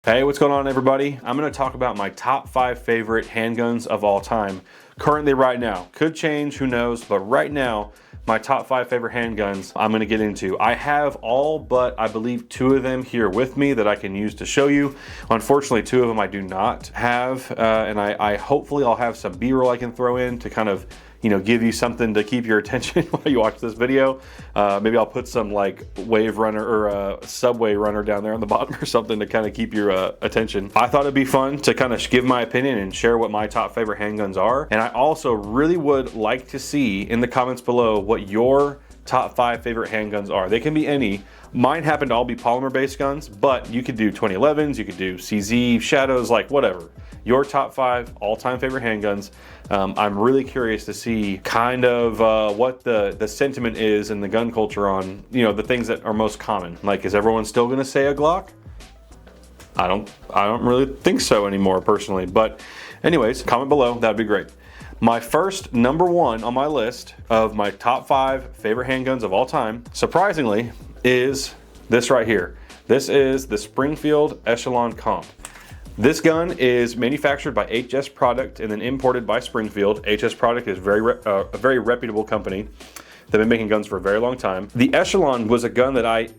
Hey, what's going on, everybody? I'm going to talk about my top 5 favorite handguns of all time. Currently, right now. Could change, who knows, but right now, my top 5 favorite handguns I'm going to get into. I have all but, I believe, 2 of them here with me that I can use to show you. Unfortunately, 2 of them I do not have, and I hopefully I'll have some B-roll I can throw in to kind of, give you something to keep your attention while you watch this video. Maybe I'll put some like wave runner or subway runner down there on the bottom or something to kind of keep your attention. I thought it'd be fun to kind of give my opinion and share what my top favorite handguns are. And I also really would like to see in the comments below what your top 5 favorite handguns are. They can be any. Mine happen to all be polymer based guns, but you could do 2011s, you could do CZ, Shadows, like whatever. Your top 5 all-time favorite handguns. I'm really curious to see kind of what the sentiment is in the gun culture on, the things that are most common. Like, is everyone still gonna say a Glock? I don't really think so anymore personally, but anyways, comment below, that'd be great. My first number 1 on my list of my top 5 favorite handguns of all time, surprisingly, is this right here. This is the Springfield Echelon Comp. This gun is manufactured by HS Product and then imported by Springfield. HS Product is a very reputable company. They've been making guns for a very long time. The Echelon was a gun that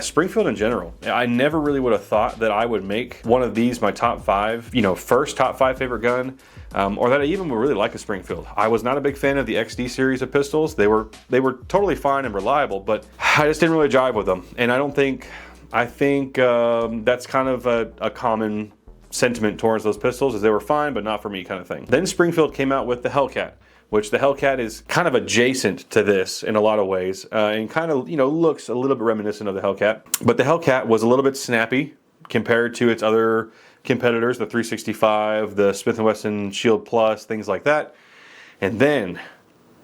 Springfield in general, I never really would have thought that I would make one of these my top 5, first top 5 favorite gun, or that I even would really like a Springfield. I was not a big fan of the XD series of pistols. They were totally fine and reliable, but I just didn't really jive with them. And I think that's kind of a common sentiment towards those pistols, is they were fine, but not for me kind of thing. Then Springfield came out with the Hellcat, which the Hellcat is kind of adjacent to this in a lot of ways, and kind of, looks a little bit reminiscent of the Hellcat. But the Hellcat was a little bit snappy compared to its other competitors, the 365, the Smith & Wesson Shield Plus, things like that. And then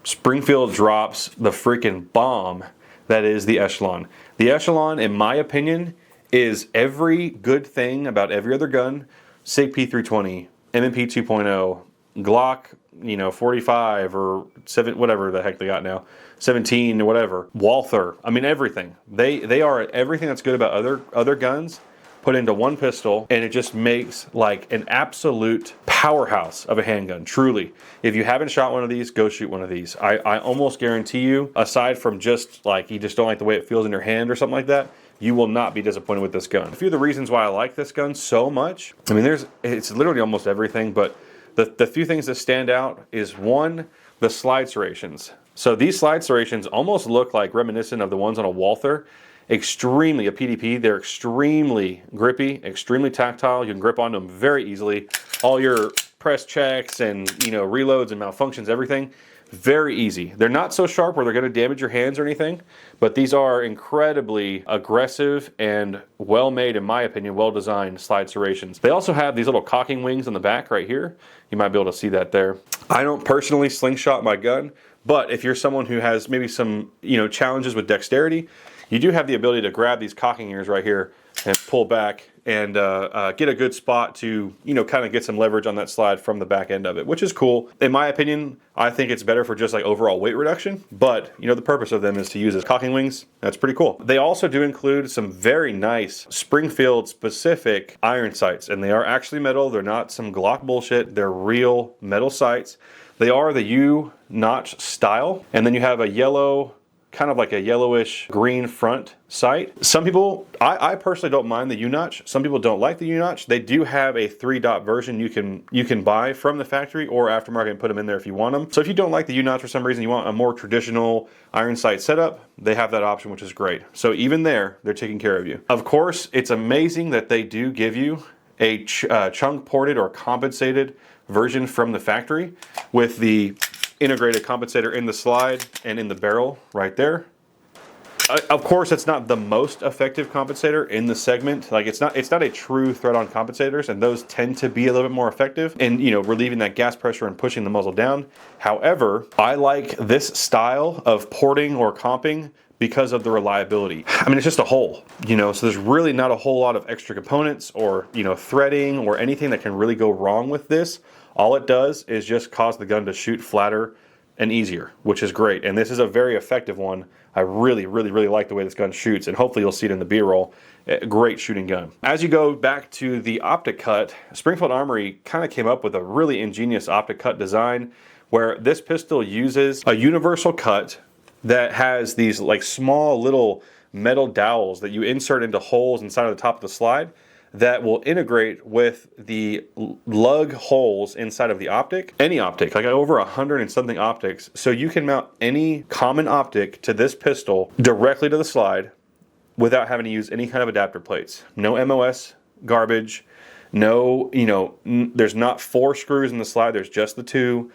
Springfield drops the freaking bomb that is the Echelon. The Echelon, in my opinion, is every good thing about every other gun. Sig P320, M&P 2.0, Glock, 45 or 7, whatever the heck they got now, 17 or whatever, Walther. I mean, everything. They are everything that's good about other guns put into one pistol, and it just makes like an absolute powerhouse of a handgun, truly. If you haven't shot one of these, go shoot one of these. I almost guarantee you, aside from just like you just don't like the way it feels in your hand or something like that, you will not be disappointed with this gun. A few of the reasons why I like this gun so much, I mean, it's literally almost everything, but the few things that stand out is, 1, the slide serrations. So these slide serrations almost look like reminiscent of the ones on a Walther. A PDP, they're extremely grippy, extremely tactile. You can grip onto them very easily. All your press checks and reloads and malfunctions, everything, very easy. They're not so sharp where they're going to damage your hands or anything, but these are incredibly aggressive and well-made, in my opinion, well-designed slide serrations. They also have these little cocking wings on the back right here. You might be able to see that there. I don't personally slingshot my gun, but if you're someone who has maybe some challenges with dexterity, you do have the ability to grab these cocking ears right here and pull back and get a good spot to, kind of get some leverage on that slide from the back end of it, which is cool. In my opinion, I think it's better for just like overall weight reduction, but the purpose of them is to use as cocking wings. That's pretty cool. They also do include some very nice Springfield specific iron sights, and they are actually metal. They're not some Glock bullshit. They're real metal sights. They are the U-notch style, and then you have a yellow, kind of like a yellowish green front sight. Some people, I personally don't mind the U-notch. Some people don't like the U-notch. They do have a 3-dot version you can buy from the factory or aftermarket and put them in there if you want them. So if you don't like the U-notch for some reason, you want a more traditional iron sight setup, they have that option, which is great. So even there, they're taking care of you. Of course, it's amazing that they do give you a chunk ported or compensated version from the factory with the integrated compensator in the slide and in the barrel right there. Of course, it's not the most effective compensator in the segment. Like, it's not a true thread-on compensators, and those tend to be a little bit more effective in relieving that gas pressure and pushing the muzzle down. However, I like this style of porting or comping because of the reliability. I mean, it's just a hole, so there's really not a whole lot of extra components or threading or anything that can really go wrong with this. All it does is just cause the gun to shoot flatter and easier, which is great. And this is a very effective one. I really, really, really like the way this gun shoots, and hopefully you'll see it in the B-roll. A great shooting gun. As you go back to the optic cut, Springfield Armory kind of came up with a really ingenious optic cut design where this pistol uses a universal cut that has these like small little metal dowels that you insert into holes inside of the top of the slide that will integrate with the lug holes inside of the optic. Any optic, like over 100 and something optics. So you can mount any common optic to this pistol directly to the slide without having to use any kind of adapter plates. No MOS garbage. No, there's not 4 screws in the slide, there's just the 2.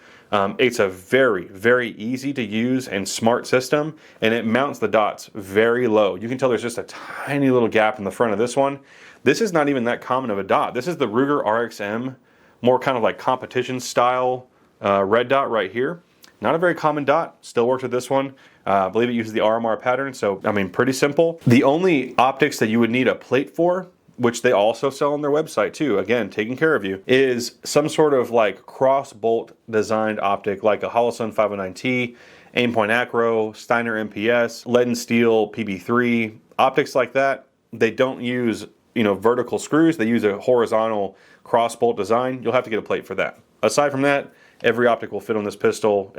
It's a very, very easy to use and smart system, and it mounts the dots very low. You can tell there's just a tiny little gap in the front of this one. This is not even that common of a dot. This is the Rugar RXM, more kind of like competition style red dot right here. Not a very common dot, still works with this one. I believe it uses the RMR pattern, so I mean pretty simple. The only optics that you would need a plate for, which they also sell on their website too, again, taking care of you, is some sort of like cross bolt designed optic like a Holosun 509T, Aimpoint Acro, Steiner MPS, Lead and Steel PB3, optics like that. They don't use vertical screws, they use a horizontal cross bolt design. You'll have to get a plate for that. Aside from that, every optic will fit on this pistol,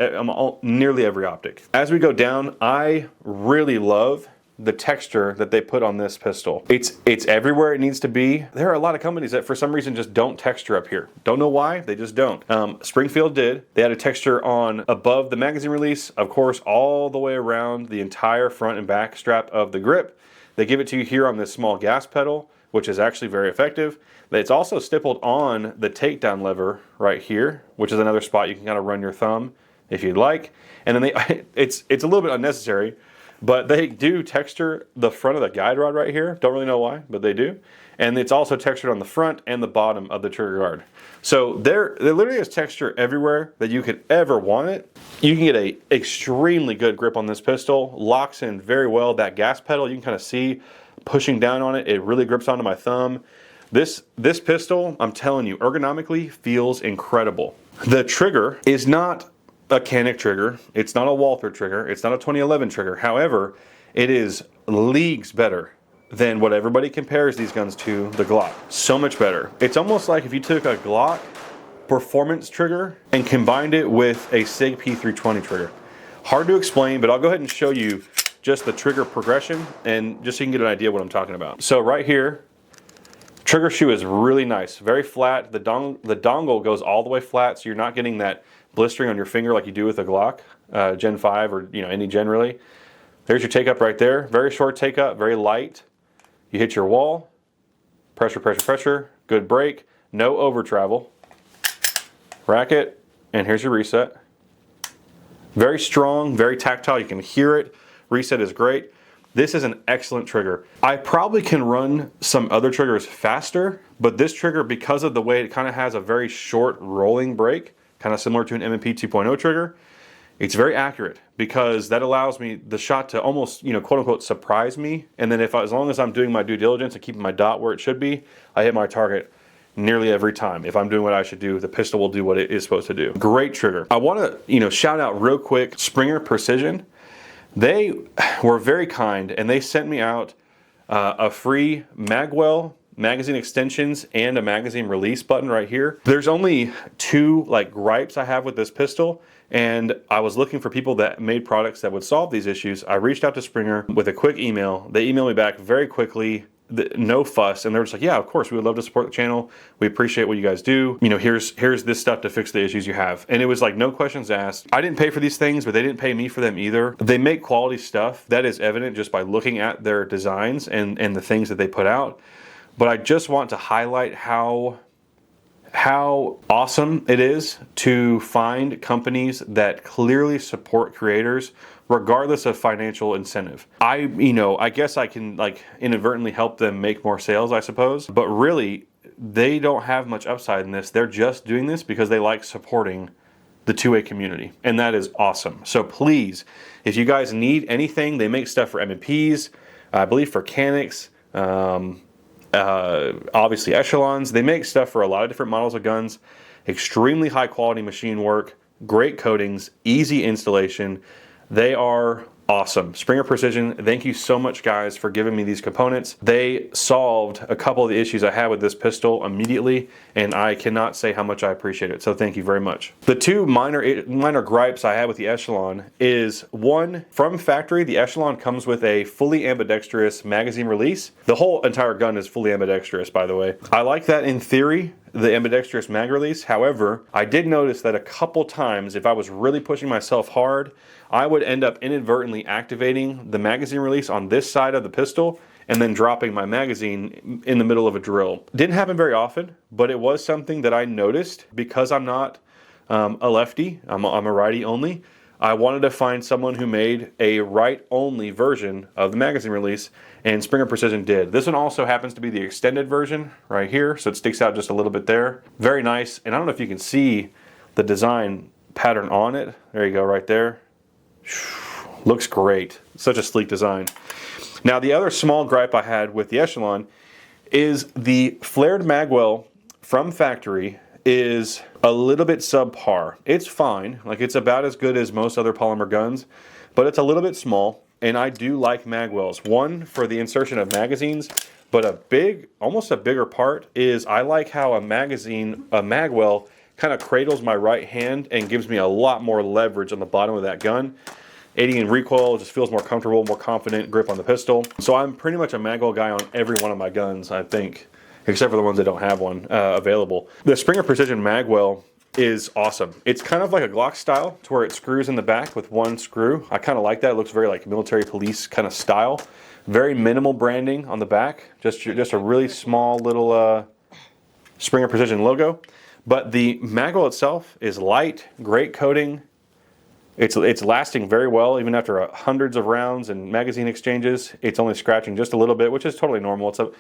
nearly every optic. As we go down, I really love the texture that they put on this pistol. It's everywhere it needs to be. There are a lot of companies that for some reason just don't texture up here. Don't know why, they just don't. Springfield did. They had a texture on above the magazine release, of course, all the way around the entire front and back strap of the grip. They give it to you here on this small gas pedal, which is actually very effective. It's also stippled on the takedown lever right here, which is another spot you can kind of run your thumb if you'd like. And then it's a little bit unnecessary, but they do texture the front of the guide rod right here. Don't really know why, but they do. And it's also textured on the front and the bottom of the trigger guard. So there literally is texture everywhere that you could ever want it. You can get a extremely good grip on this pistol. Locks in very well. That gas pedal, you can kind of see pushing down on it. It really grips onto my thumb. This pistol, I'm telling you, ergonomically feels incredible. The trigger is not a Canik trigger. It's not a Walther trigger. It's not a 2011 trigger. However, it is leagues better than what everybody compares these guns to, the Glock. So much better. It's almost like if you took a Glock performance trigger and combined it with a Sig P320 trigger. Hard to explain, but I'll go ahead and show you just the trigger progression and just so you can get an idea of what I'm talking about. So right here, trigger shoe is really nice, very flat. The dongle goes all the way flat, so you're not getting that blistering on your finger like you do with a Glock Gen 5 or any Gen really. There's your take up right there. Very short take up, very light. You hit your wall, pressure, pressure, pressure, good break, no over travel. Rack it, and here's your reset. Very strong, very tactile, you can hear it. Reset is great. This is an excellent trigger. I probably can run some other triggers faster, but this trigger, because of the way it kind of has a very short rolling break, kind of similar to an M&P 2.0 trigger, it's very accurate because that allows me the shot to almost, quote unquote, surprise me. And then as long as I'm doing my due diligence and keeping my dot where it should be, I hit my target nearly every time. If I'm doing what I should do, the pistol will do what it is supposed to do. Great trigger. I want to, shout out real quick, Springer Precision. They were very kind and they sent me out a free Magwell magazine extensions and a magazine release button right here. There's only 2 gripes I have with this pistol, and I was looking for people that made products that would solve these issues. I reached out to Springer with a quick email. They emailed me back very quickly, no fuss, and they're just like, yeah, of course, we would love to support the channel. We appreciate what you guys do. Here's this stuff to fix the issues you have. And it was like no questions asked. I didn't pay for these things, but they didn't pay me for them either. They make quality stuff. That is evident just by looking at their designs and the things that they put out. But I just want to highlight how awesome it is to find companies that clearly support creators regardless of financial incentive. I guess I can inadvertently help them make more sales, I suppose, but really they don't have much upside in this. They're just doing this because they like supporting the 2A community, and that is awesome. So please, if you guys need anything, they make stuff for M&Ps, I believe for Caniks, obviously Echelons. They make stuff for a lot of different models of guns. Extremely high quality machine work, great coatings, easy installation. They are awesome. Springer Precision, thank you so much, guys, for giving me these components. They solved a couple of the issues I had with this pistol immediately, and I cannot say how much I appreciate it. So thank you very much. The two minor gripes I had with the Echelon is, one, from factory, the Echelon comes with a fully ambidextrous magazine release. The whole entire gun is fully ambidextrous, by the way. I like that in theory, the ambidextrous mag release. However, I did notice that a couple times, if I was really pushing myself hard, I would end up inadvertently activating the magazine release on this side of the pistol and then dropping my magazine in the middle of a drill. Didn't happen very often, but it was something that I noticed because I'm not a lefty, I'm a righty only. I wanted to find someone who made a right-only version of the magazine release, and Springer Precision did. This one also happens to be the extended version right here, so it sticks out just a little bit there. Very nice, and I don't know if you can see the design pattern on it. There you go, right there. Looks great. Such a sleek design. Now, the other small gripe I had with the Echelon is the flared magwell from factory is a little bit subpar. It's fine, like it's about as good as most other polymer guns, but it's a little bit small, and I do like magwells. One, for the insertion of magazines, but almost a bigger part is I like how a magwell kind of cradles my right hand and gives me a lot more leverage on the bottom of that gun. Aiding in recoil, just feels more comfortable, more confident grip on the pistol. So I'm pretty much a magwell guy on every one of my guns, I think, except for the ones that don't have one available. The Springer Precision magwell is awesome. It's kind of like a Glock style to where it screws in the back with one screw. I kind of like that. It looks very like military police kind of style. Very minimal branding on the back. Just a really small little Springer Precision logo. But the magwell itself is light, great coating. It's lasting very well even after hundreds of rounds and magazine exchanges. It's only scratching just a little bit, which is totally normal. It's a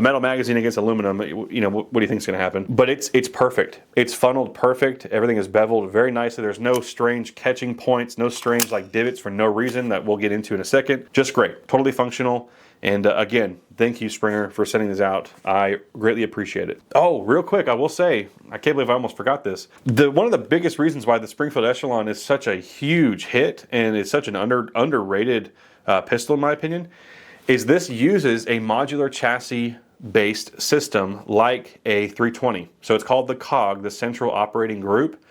metal magazine against aluminum. You know, what do you think is going to happen? But it's perfect. It's funneled perfect. Everything is beveled very nicely. There's no strange catching points, no strange like divots for no reason that we'll get into in a second. Just great. Totally functional. And again, thank you, Springer, for sending this out. I greatly appreciate it. Oh, real quick, I will say, I can't believe I almost forgot this. One of the biggest reasons why the Springfield Echelon is such a huge hit and is such an underrated pistol, in my opinion, is this uses a modular chassis-based system like a 320. So it's called the COG, the Central Operating Group.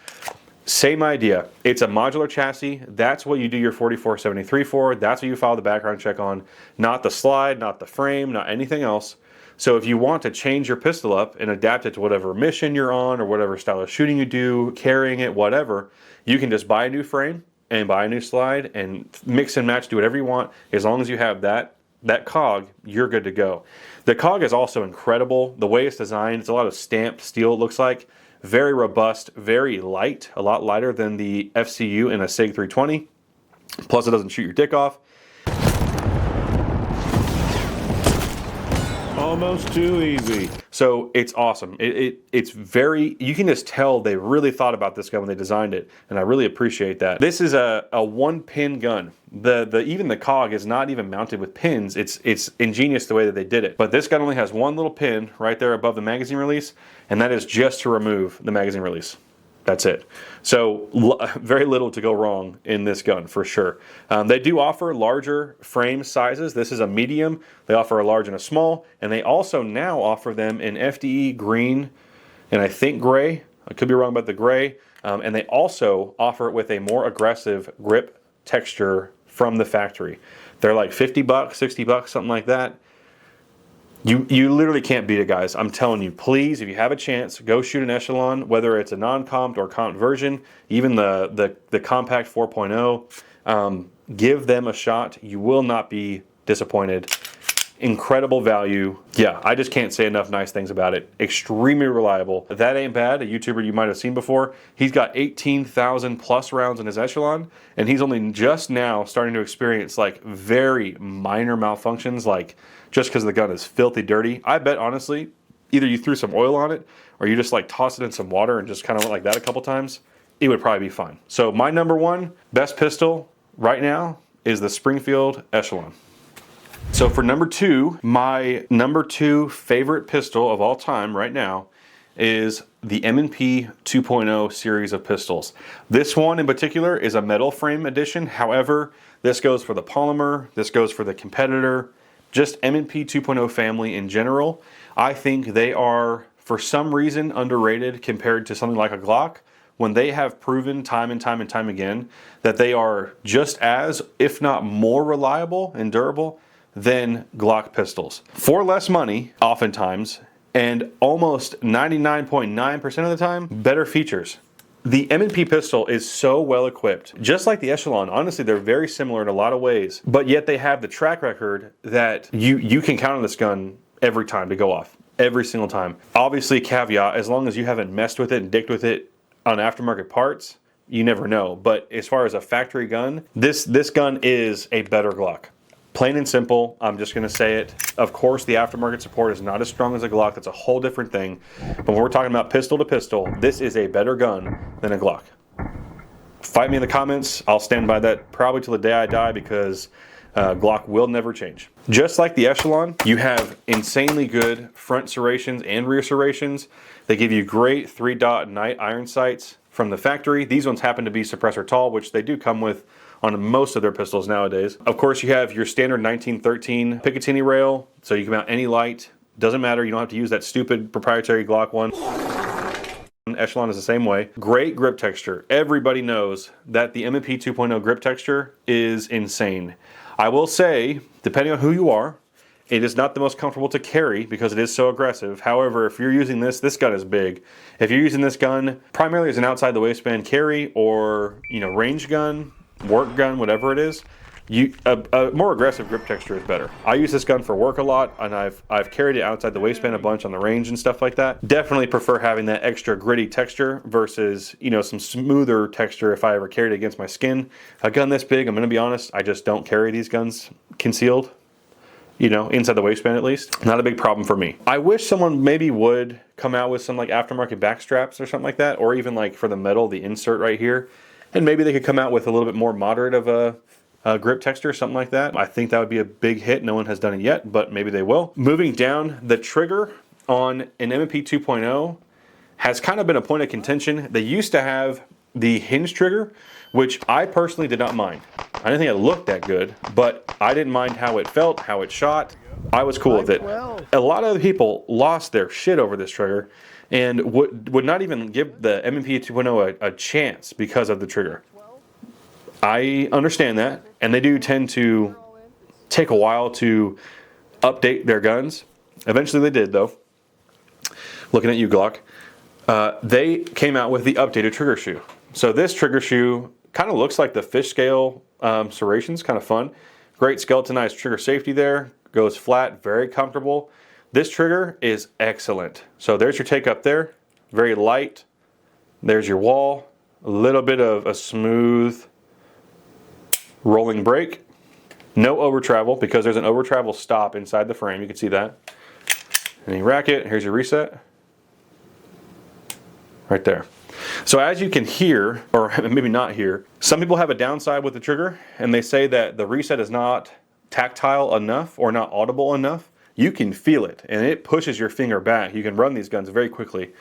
Same idea. It's a modular chassis. That's what you do your 4473 for. That's what you file the background check on. Not the slide, not the frame, not anything else. So if you want to change your pistol up and adapt it to whatever mission you're on or whatever style of shooting you do, carrying it, whatever, you can just buy a new frame and buy a new slide and mix and match, do whatever you want. As long as you have that cog, you're good to go. The cog is also incredible. The way it's designed, it's a lot of stamped steel, it looks like. Very robust, very light, a lot lighter than the FCU in a SIG 320. Plus it doesn't shoot your dick off. Almost too easy. So it's awesome. It's very, you can just tell they really thought about this gun when they designed it, and I really appreciate that. This is a one pin gun. Even the cog is not even mounted with pins. It's ingenious the way that they did it. But this gun only has one little pin right there above the magazine release, and that is just to remove the magazine release. That's it. So very little to go wrong in this gun for sure. They do offer larger frame sizes. This is a medium. They offer a large and a small, and they also now offer them in FDE green and I think gray. I could be wrong about the gray. And they also offer it with a more aggressive grip texture from the factory. They're like $50, $60, something like that. You literally can't beat it, guys. I'm telling you, please, if you have a chance, go shoot an Echelon, whether it's a non-comped or comped version, even the compact 4.0. Give them a shot. You will not be disappointed. Incredible value. Yeah, I just can't say enough nice things about it. Extremely reliable. That Ain't Bad, a YouTuber you might have seen before, he's got 18,000 plus rounds in his Echelon, and he's only just now starting to experience like very minor malfunctions, like just because the gun is filthy dirty. I bet, honestly, either you threw some oil on it or you just like toss it in some water and just kind of went like that a couple times, it would probably be fine. So my number one best pistol right now is the Springfield Echelon. So for number two, my number two favorite pistol of all time right now is the M&P 2.0 series of pistols. This one in particular is a metal frame edition. However, This goes for the polymer. This goes for the competitor. Just M&P 2.0 family in general. I think they are, for some reason, underrated compared to something like a Glock, when they have proven time and time and time again that they are just as, if not more reliable and durable than Glock pistols. For less money, oftentimes, and almost 99.9% of the time, better features. The M&P pistol is so well equipped, just like the Echelon. Honestly, they're very similar in a lot of ways, but yet they have the track record that you can count on this gun every time to go off, every single time. Obviously, caveat, as long as you haven't messed with it and dicked with it on aftermarket parts, you never know. But as far as a factory gun, this gun is a better Glock. Plain and simple, I'm just going to say it. Of course, the aftermarket support is not as strong as a Glock. That's a whole different thing. But when we're talking about pistol to pistol, this is a better gun than a Glock. Fight me in the comments. I'll stand by that probably till the day I die, because Glock will never change. Just like the Echelon, you have insanely good front serrations and rear serrations. They give you great 3-dot night iron sights from the factory. These ones happen to be suppressor tall, which they do come with on most of their pistols nowadays. Of course, you have your standard 1913 Picatinny rail, so you can mount any light. Doesn't matter, you don't have to use that stupid proprietary Glock one. Echelon is the same way. Great grip texture. Everybody knows that the M&P 2.0 grip texture is insane. I will say, depending on who you are, it is not the most comfortable to carry because it is so aggressive. However, if you're using this gun is big. If you're using this gun primarily as an outside the waistband carry, or range gun, work gun, whatever it is, a more aggressive grip texture is better. I use this gun for work a lot, and I've carried it outside the waistband a bunch on the range and stuff like that. Definitely prefer having that extra gritty texture versus some smoother texture if I ever carried it against my skin. A gun this big, I'm going to be honest, I just don't carry these guns concealed, inside the waistband at least. Not a big problem for me. I wish someone maybe would come out with some like aftermarket back straps or something like that, or even like for the metal, the insert right here. And maybe they could come out with a little bit more moderate of a grip texture, something like that. I think that would be a big hit. No one has done it yet, but maybe they will. Moving down, the trigger on an M&P 2.0 has kind of been a point of contention. They used to have the hinge trigger, which I personally did not mind. I didn't think it looked that good, but I didn't mind how it felt, how it shot. I was cool with it. A lot of other people lost their shit over this trigger and would not even give the M&P 2.0 a chance because of the trigger. I understand that, and they do tend to take a while to update their guns. Eventually they did, though. Looking at you, Glock. They came out with the updated trigger shoe. So this trigger shoe kind of looks like the fish scale serrations, kind of fun. Great skeletonized trigger safety there. Goes flat, very comfortable. This trigger is excellent. So there's your take up there. Very light. There's your wall. A little bit of a smooth rolling brake. No over travel, because there's an over travel stop inside the frame. You can see that. And you rack it. Here's your reset. Right there. So as you can hear, or maybe not hear, some people have a downside with the trigger, and they say that the reset is not tactile enough or not audible enough. You can feel it, and it pushes your finger back. You can run these guns very quickly,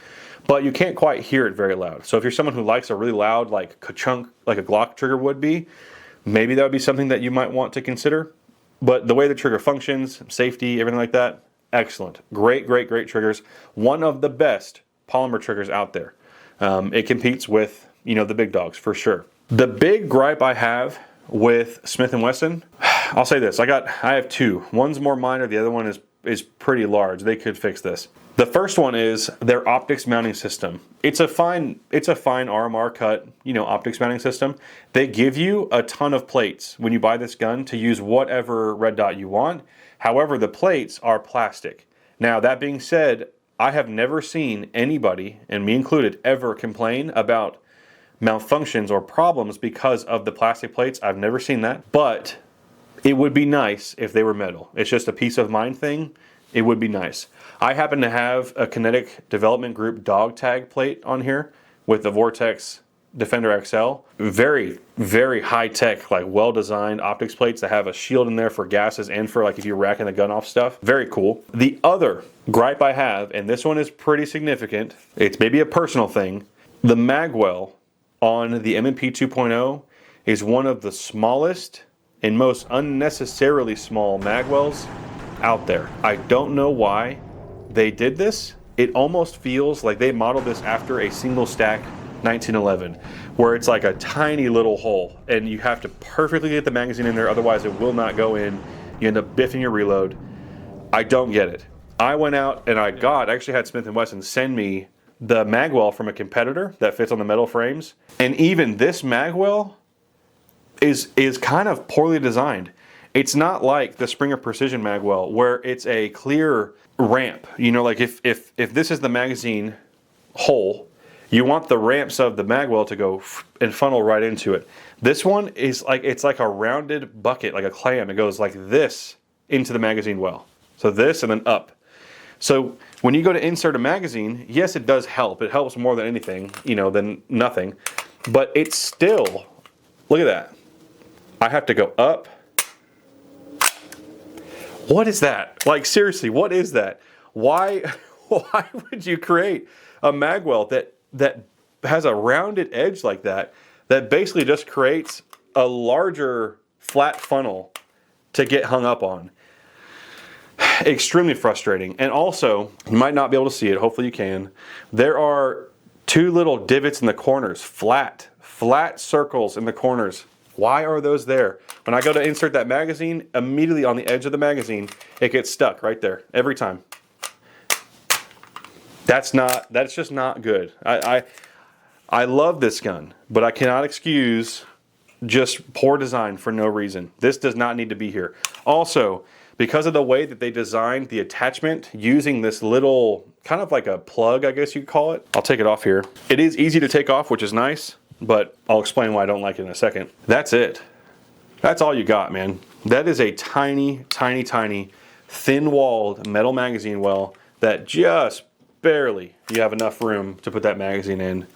but you can't quite hear it very loud. So if you're someone who likes a really loud, like ka-chunk, like a Glock trigger would be, maybe that would be something that you might want to consider. But the way the trigger functions, safety, everything like that, excellent. Great, great, great triggers. One of the best polymer triggers out there. It competes with, the big dogs for sure. The big gripe I have with Smith & Wesson, I'll say this, I have two. One's more minor, the other one is pretty large. They could fix this. The first one is their optics mounting system. It's a fine RMR cut, optics mounting system. They give you a ton of plates when you buy this gun to use whatever red dot you want. However, the plates are plastic. Now, that being said, I have never seen anybody, and me included, ever complain about malfunctions or problems because of the plastic plates. I've never seen that, but it would be nice if they were metal. It's just a peace of mind thing. It would be nice. I happen to have a Kinetic Development Group dog tag plate on here with the Vortex Defender XL. Very, very high-tech, like well-designed optics plates that have a shield in there for gases and for like if you're racking the gun off stuff. Very cool. The other gripe I have, and this one is pretty significant, it's maybe a personal thing, the magwell on the M&P 2.0 is one of the smallest and most unnecessarily small mag wells out there. I don't know why they did this. It almost feels like they modeled this after a single stack 1911, where it's like a tiny little hole and you have to perfectly get the magazine in there, otherwise it will not go in. You end up biffing your reload. I don't get it. I went out and I actually had Smith & Wesson send me the mag well from a competitor that fits on the metal frames, and even this mag well is kind of poorly designed. It's not like the Springer Precision mag well where it's a clear ramp. You know, like if this is the magazine hole, you want the ramps of the mag well to go and funnel right into it. This one is like, it's like a rounded bucket, like a clam. It goes like this into the magazine well. So this and then up. So when you go to insert a magazine, yes, it does help. It helps more than anything, you know, than nothing. But it's still, look at that. I have to go up. What is that? Like, seriously, what is that? Why would you create a mag well that has a rounded edge like that basically just creates a larger flat funnel to get hung up on? Extremely frustrating. And also, you might not be able to see it, hopefully you can, there are two little divots in the corners, flat circles in the corners. Why are those there? When I go to insert that magazine, immediately on the edge of the magazine, it gets stuck right there every time. That's just not good. I love this gun, but I cannot excuse just poor design for no reason. This does not need to be here. Also, because of the way that they designed the attachment using this little, kind of like a plug, I guess you'd call it. I'll take it off here. It is easy to take off, which is nice, but I'll explain why I don't like it in a second. That's it. That's all you got, man. That is a tiny, tiny, tiny, thin-walled metal magazine well that just barely you have enough room to put that magazine in.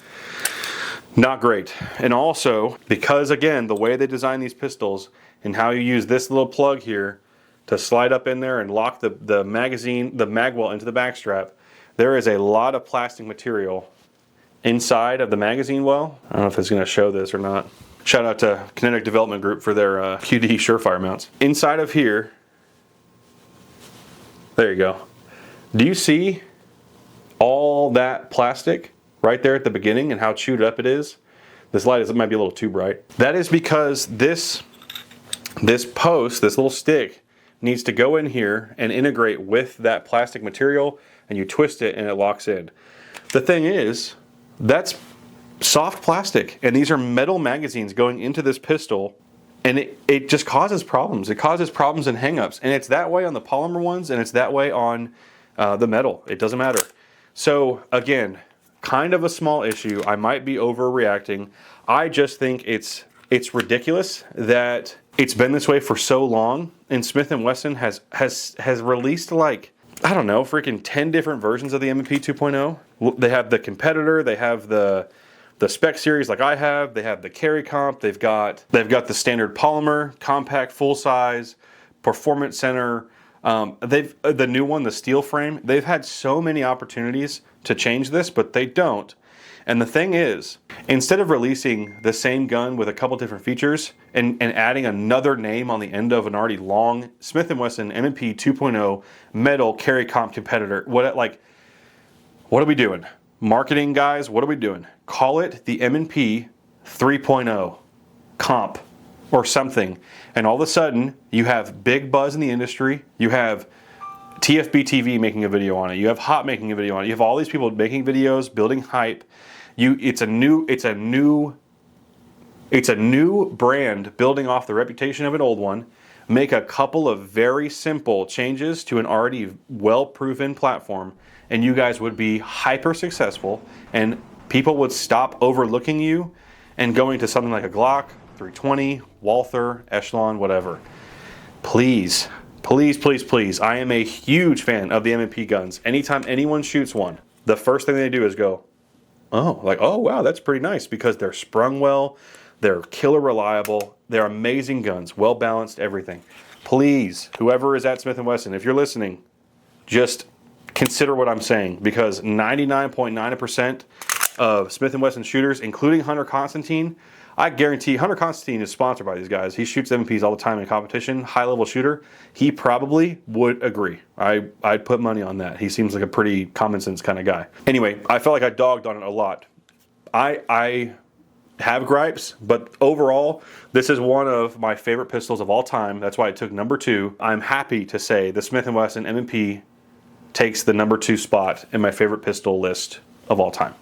Not great. And also, because again, the way they design these pistols and how you use this little plug here to slide up in there and lock the magazine, the mag well into the back strap, there is a lot of plastic material inside of the magazine well. I don't know if it's going to show this or not. Shout out to Kinetic Development Group for their QD Surefire mounts. Inside of here, there you go. Do you see all that plastic right there at the beginning and how chewed up it is? This light might be a little too bright. That is because this post, this little stick, needs to go in here and integrate with that plastic material, and you twist it and it locks in. The thing is, that's soft plastic, and these are metal magazines going into this pistol, and it just causes problems. It causes problems and hangups, and it's that way on the polymer ones, and it's that way on the metal. It doesn't matter. So again, kind of a small issue. I might be overreacting. I just think it's ridiculous that it's been this way for so long, and Smith & Wesson has released, like, I don't know, freaking 10 different versions of the M&P 2.0. They have the competitor, they have the spec series like I have, they have the carry comp, they've got the standard polymer, compact, full size, performance center. The new one, the steel frame. They've had so many opportunities to change this, but they don't. And the thing is, instead of releasing the same gun with a couple different features and adding another name on the end of an already long Smith & Wesson M&P 2.0 metal carry comp competitor, what are we doing? Marketing guys, what are we doing? Call it the M&P 3.0 comp or something. And all of a sudden, you have big buzz in the industry. You have TFB TV making a video on it. You have Hot making a video on it. You have all these people making videos, building hype. It's a new brand building off the reputation of an old one. Make a couple of very simple changes to an already well-proven platform, and you guys would be hyper successful, and people would stop overlooking you and going to something like a Glock, 320, Walther, Echelon, whatever. Please, please, please, please. I am a huge fan of the M&P guns. Anytime anyone shoots one, the first thing they do is go, oh, like, oh, wow, that's pretty nice, because they're sprung well, they're killer reliable, they're amazing guns, well balanced, everything. Please, whoever is at Smith & Wesson, if you're listening, just consider what I'm saying, because 99.9% of Smith & Wesson shooters, including Hunter Constantine. I guarantee Hunter Constantine is sponsored by these guys. He shoots MPs all the time in competition, high-level shooter. He probably would agree. I'd put money on that. He seems like a pretty common-sense kind of guy. Anyway, I felt like I dogged on it a lot. I have gripes, but overall, this is one of my favorite pistols of all time. That's why it took number 2. I'm happy to say the Smith & Wesson M&P takes the number 2 spot in my favorite pistol list of all time.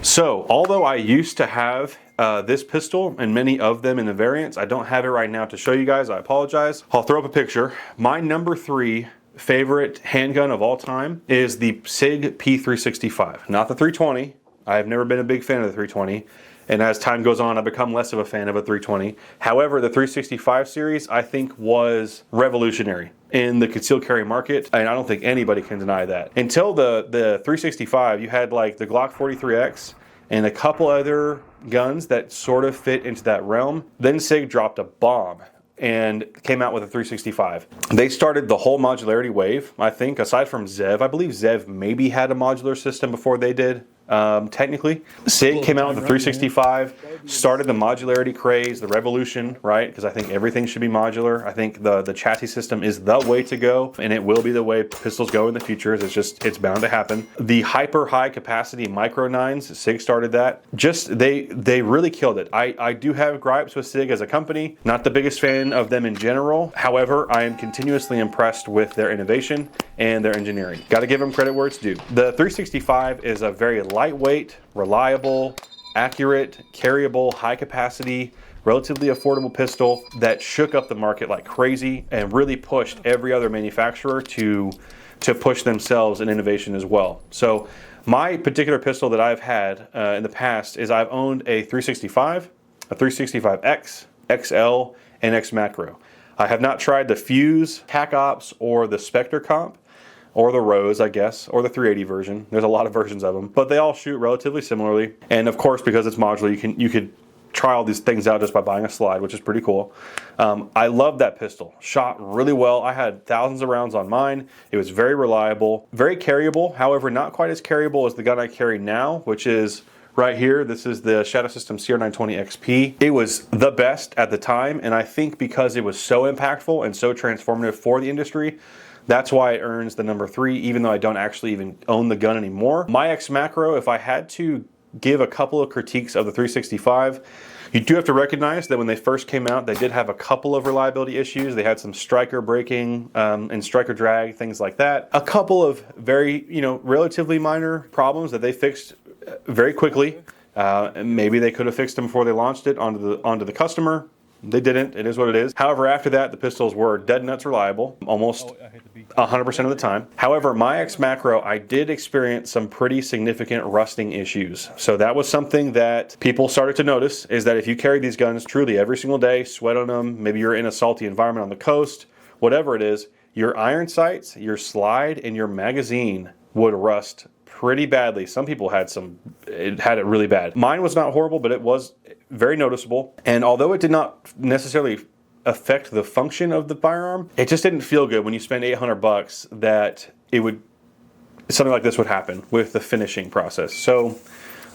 So, although I used to have this pistol and many of them in the variants, I don't have it right now to show you guys. I apologize. I'll throw up a picture. My number 3 favorite handgun of all time is the Sig P365, not the 320. I have never been a big fan of the 320. And as time goes on, I've become less of a fan of a 320. However, the 365 series, I think, was revolutionary in the concealed carry market, and I don't think anybody can deny that. Until the 365, you had like the Glock 43X and a couple other guns that sort of fit into that realm. Then Sig dropped a bomb and came out with a 365. They started the whole modularity wave, I think, aside from Zev. I believe Zev maybe had a modular system before they did. Technically, Sig came out with the 365, started the modularity craze, the revolution, right? Because I think everything should be modular. I think the chassis system is the way to go, and it will be the way pistols go in the future. It's bound to happen. The hyper high capacity micro 9s, Sig started that. Just they really killed it. I do have gripes with Sig as a company. Not the biggest fan of them in general. However, I am continuously impressed with their innovation and their engineering. Got to give them credit where it's due. The 365 is a very lightweight, reliable, accurate, carryable, high capacity, relatively affordable pistol that shook up the market like crazy and really pushed every other manufacturer to push themselves in innovation as well. So my particular pistol that I've had in the past is I've owned a 365, a 365X, XL, and X Macro. I have not tried the Fuse, TAC Ops, or the Spectre Comp, or the Rose, I guess, or the 380 version. There's a lot of versions of them, but they all shoot relatively similarly. And of course, because it's modular, you could try all these things out just by buying a slide, which is pretty cool. I love that pistol. Shot really well. I had thousands of rounds on mine. It was very reliable, very carryable. However, not quite as carryable as the gun I carry now, which is right here. This is the Shadow System CR920 XP. It was the best at the time, and I think because it was so impactful and so transformative for the industry, that's why it earns the number 3, even though I don't actually even own the gun anymore. My X Macro, if I had to give a couple of critiques of the 365, you do have to recognize that when they first came out, they did have a couple of reliability issues. They had some striker braking and striker drag, things like that. A couple of very, relatively minor problems that they fixed very quickly. Maybe they could have fixed them before they launched it onto the customer. They didn't. It is what it is. However, after that, the pistols were dead nuts reliable, almost 100% of the time. However, my X Macro, I did experience some pretty significant rusting issues. So that was something that people started to notice, is that if you carry these guns truly every single day, sweat on them, maybe you're in a salty environment on the coast, whatever it is, your iron sights, your slide, and your magazine would rust pretty badly. Some people had it really bad. Mine was not horrible, but it was very noticeable. And although it did not necessarily affect the function of the firearm, it just didn't feel good when you spend $800 that something like this would happen with the finishing process. So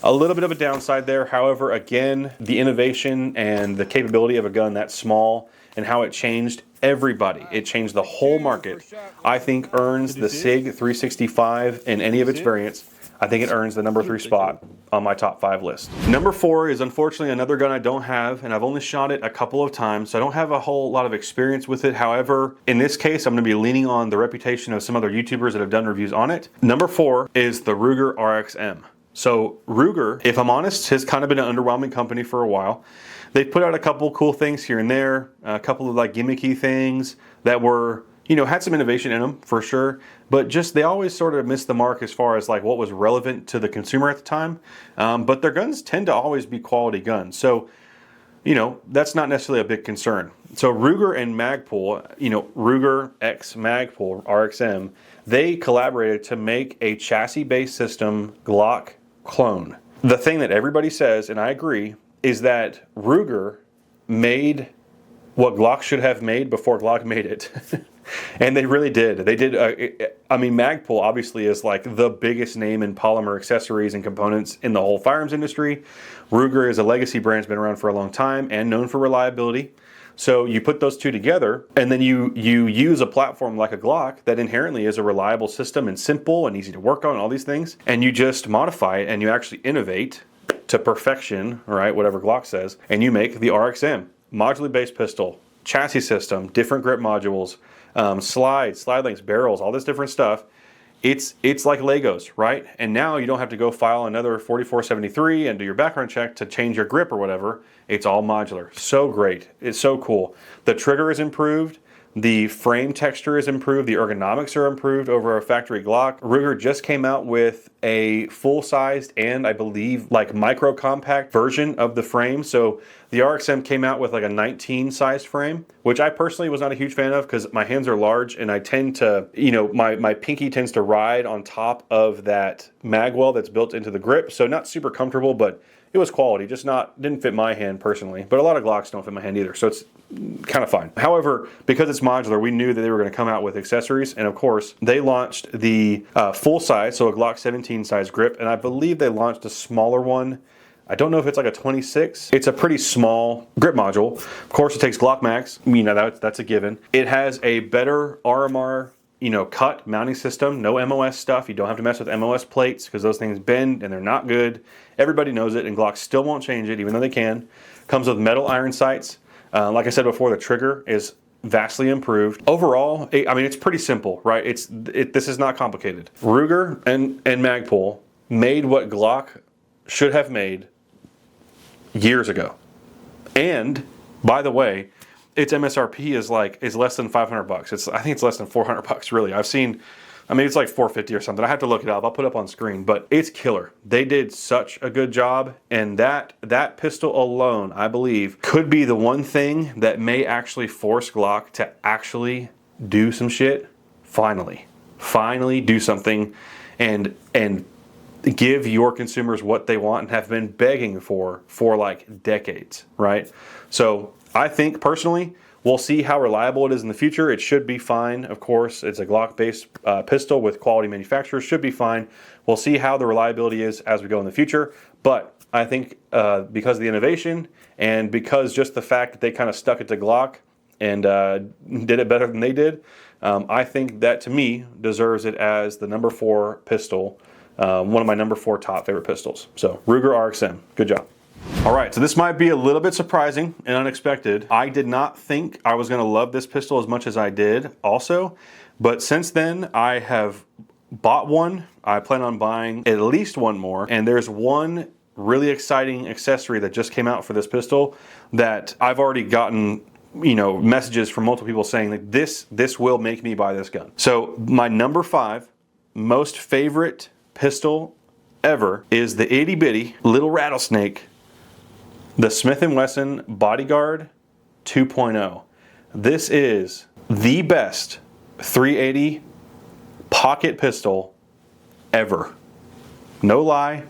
a little bit of a downside there. However, again, the innovation and the capability of a gun that small and how it changed everybody. It changed the whole market. I think earns the Sig 365 in any of its variants. I think it earns the number 3 spot on my top 5 list. Number 4 is unfortunately another gun I don't have, and I've only shot it a couple of times, so I don't have a whole lot of experience with it. However, in this case, I'm going to be leaning on the reputation of some other YouTubers that have done reviews on it. Number 4 is the Rugar RXM. So Rugar, if I'm honest, has kind of been an underwhelming company for a while. They've put out a couple cool things here and there, a couple of like gimmicky things that were, had some innovation in them for sure, but just they always sort of missed the mark as far as like what was relevant to the consumer at the time. But their guns tend to always be quality guns. So, that's not necessarily a big concern. So Rugar and Magpul, Rugar X Magpul RXM, they collaborated to make a chassis-based system Glock clone. The thing that everybody says, and I agree, is that Rugar made what Glock should have made before Glock made it. And they really did. They did. I mean, Magpul obviously is like the biggest name in polymer accessories and components in the whole firearms industry. Ruger is a legacy brand, it's been around for a long time and known for reliability. So you put those two together, and then you use a platform like a Glock that inherently is a reliable system and simple and easy to work on, all these things, and you just modify it and you actually innovate to perfection, right? Whatever Glock says, and you make the RXM, modularly based pistol, chassis system, different grip modules, slide lengths, barrels, all this different stuff. It's like Legos, right? And now you don't have to go file another 4473 and do your background check to change your grip or whatever. It's all modular. So great. It's so cool. The trigger is improved. The frame texture is improved. The ergonomics are improved over a factory Glock. Ruger just came out with a full-sized and I believe like micro-compact version of the frame. So the RXM came out with like a 19 size frame, which I personally was not a huge fan of because my hands are large and I tend to, you know, my pinky tends to ride on top of that magwell that's built into the grip. So not super comfortable, but it was quality, just didn't fit my hand personally. But a lot of Glocks don't fit my hand either, so it's kind of fine. However, because it's modular, we knew that they were going to come out with accessories, and of course, they launched the full size, so a Glock 17 size grip, and I believe they launched a smaller one. I don't know if it's like a 26. It's a pretty small grip module. Of course, it takes Glock Max. You know, that's a given. It has a better RMR, you know, cut mounting system, no MOS stuff. You don't have to mess with MOS plates because those things bend and they're not good. Everybody knows it, and Glock still won't change it, even though they can. Comes with metal iron sights. Like I said before, the trigger is vastly improved. Overall, I mean, it's pretty simple, right? This is not complicated. Ruger and Magpul made what Glock should have made years ago. And by the way, its MSRP is less than $500. I think it's less than $400 really. I mean, it's like $450 or something. I have to look it up. I'll put it up on screen, but it's killer. They did such a good job, and that pistol alone, I believe, could be the one thing that may actually force Glock to actually do some shit. Finally do something, and give your consumers what they want and have been begging for like decades, right? So I think personally, we'll see how reliable it is in the future. It should be fine. Of course, it's a Glock-based pistol with quality manufacturers. Should be fine. We'll see how the reliability is as we go in the future. But I think because of the innovation and because just the fact that they kind of stuck it to Glock and did it better than they did, I think that to me deserves it as the number 4 pistol, one of my number 4 top favorite pistols. So Ruger RXM, good job. All right, so this might be a little bit surprising and unexpected. I did not think I was going to love this pistol as much as I did also, but since then I have bought one. I plan on buying at least one more, and there's one really exciting accessory that just came out for this pistol that I've already gotten, you know, messages from multiple people saying that this will make me buy this gun. So my number 5 most favorite pistol ever is the itty bitty little rattlesnake, the Smith & Wesson Bodyguard 2.0. This is the best 380 pocket pistol ever. No lie,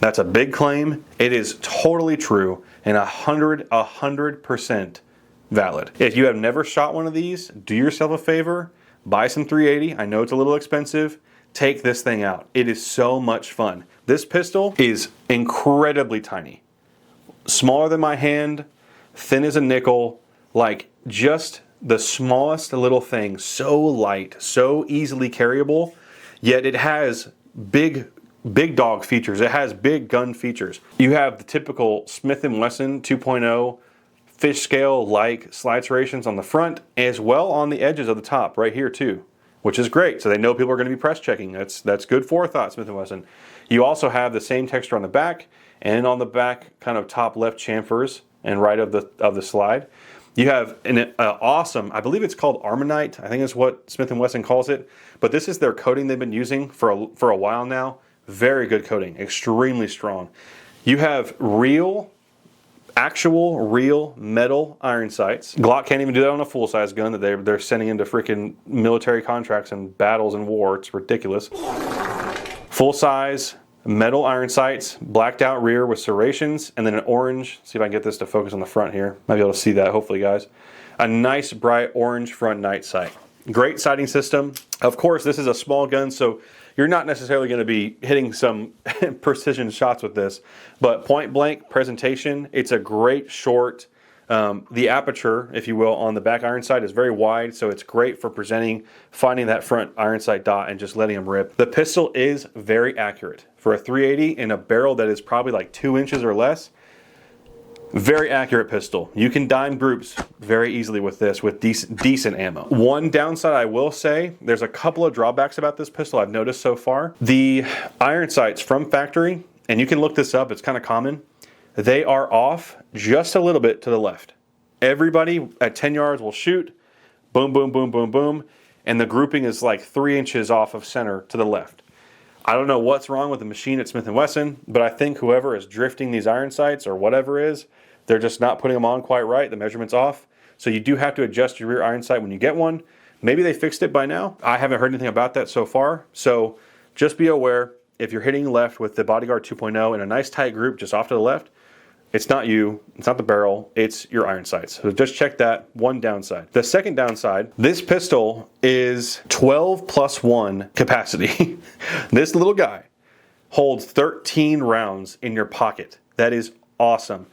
that's a big claim. It is totally true and 100% valid. If you have never shot one of these, do yourself a favor, buy some 380. I know it's a little expensive. Take this thing out. It is so much fun. This pistol is incredibly tiny. Smaller than my hand, thin as a nickel, like just the smallest little thing, so light, so easily carryable, yet it has big dog features. It has big gun features. You have the typical Smith & Wesson 2.0 fish scale like slide serrations on the front, as well on the edges of the top right here too, which is great. So they know people are going to be press checking. That's good forethought, Smith & Wesson. You also have the same texture on the back, and on the back kind of top left chamfers and right of the slide. You have an awesome, I believe it's called Armonite, I think is what Smith & Wesson calls it, but this is their coating they've been using for a while now. Very good coating, extremely strong. You have actual real metal iron sights. Glock can't even do that on a full-size gun that they're sending into freaking military contracts and battles and war. It's ridiculous. Full-size metal iron sights, blacked out rear with serrations, and then an orange. See if I can get this to focus on the front here. Might be able to see that, hopefully, guys. A nice bright orange front night sight. Great sighting system. Of course, this is a small gun, so you're not necessarily going to be hitting some precision shots with this, but point blank presentation, it's a great short. The aperture, if you will, on the back iron sight is very wide, so it's great for presenting, finding that front iron sight dot and just letting them rip. The pistol is very accurate. For a 380 in a barrel that is probably like 2 inches or less, very accurate pistol. You can dime groups very easily with this with decent ammo. One downside I will say, there's a couple of drawbacks about this pistol I've noticed so far. The iron sights from factory, and you can look this up, it's kind of common, they are off just a little bit to the left. Everybody at 10 yards will shoot, boom, boom, boom, boom, boom, and the grouping is like 3 inches off of center to the left. I don't know what's wrong with the machine at Smith & Wesson, but I think whoever is drifting these iron sights or whatever is, they're just not putting them on quite right. The measurement's off. So you do have to adjust your rear iron sight when you get one. Maybe they fixed it by now. I haven't heard anything about that so far. So just be aware, if you're hitting left with the Bodyguard 2.0 in a nice tight group just off to the left, it's not you, it's not the barrel, it's your iron sights. So just check that. One downside. The second downside, this pistol is 12+1 capacity. This little guy holds 13 rounds in your pocket. That is awesome.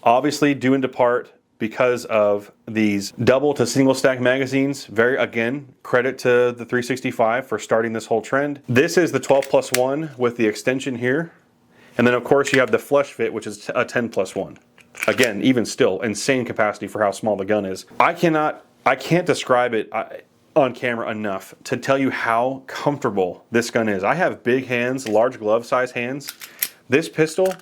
Obviously due in part because of these double to single stack magazines. Very, again, credit to the 365 for starting this whole trend. This is the 12+1 with the extension here. And then of course you have the flush fit, which is a 10+1. Again, even still, insane capacity for how small the gun is. I can't describe it on camera enough to tell you how comfortable this gun is. I have big hands, large glove size hands. This pistol